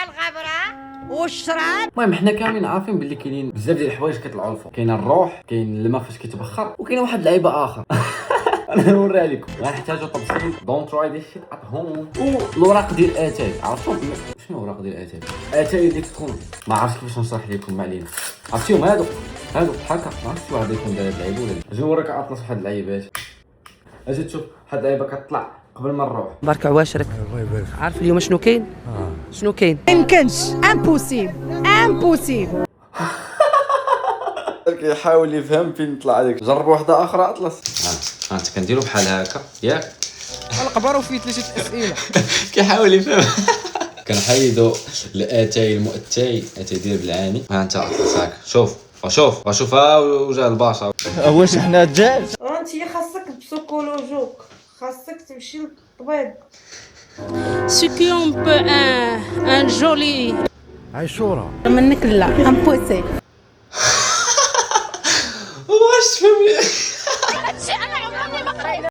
الغبرة والشراب. المهم حنا كاملين عارفين باللي كاينين بزاف ديال الحوايج كيطلعوا الفوق. كاين الروح، كاين الماء فاش كيتبخر، وكاين واحد اللعيبه اخر. انا نوريها لكم. غنحتاجوا طبسيل دونت تراي ذيس شيت ات هوم، والاوراق ديال اتاي. عرفتوا شنو اوراق ديال اتاي؟ اتاي اللي تكون ما عرفتش كيفاش نشرح لكم، ما علينا. عرفتيهم هادو بحال هكا، ما عرفتش واحد يكون داير لعيب ولا لا. اجي نوريك اطلس واحد اللعيبات. اجي تشوف واحد اللعيبه كتطلع قبل ما نروح. بارك عواشرك. الله يبارك. عارف اليوم شنو كاين؟ شنو كاين؟ يمكنش، امبوسيبل. كيحاول يفهم فين طلع عليك. جرب واحده اخرى اطلس. انت كنديروا بحال هكا ياك. القبر وفيه 3 اسئله. كيحاول يفهم. كنحيدوا الاتاي المؤتاي، اتاي ديال بالعاني. ها انت اطلس هكا. شوف وجه البشر. واش حنا دجاج؟ انت اللي خاصك بسيكولوجيك، خاصك تمشي للطبيب. Ce qui on peut un joli عاشوره. منك لا امبوسي. واش تفهمني؟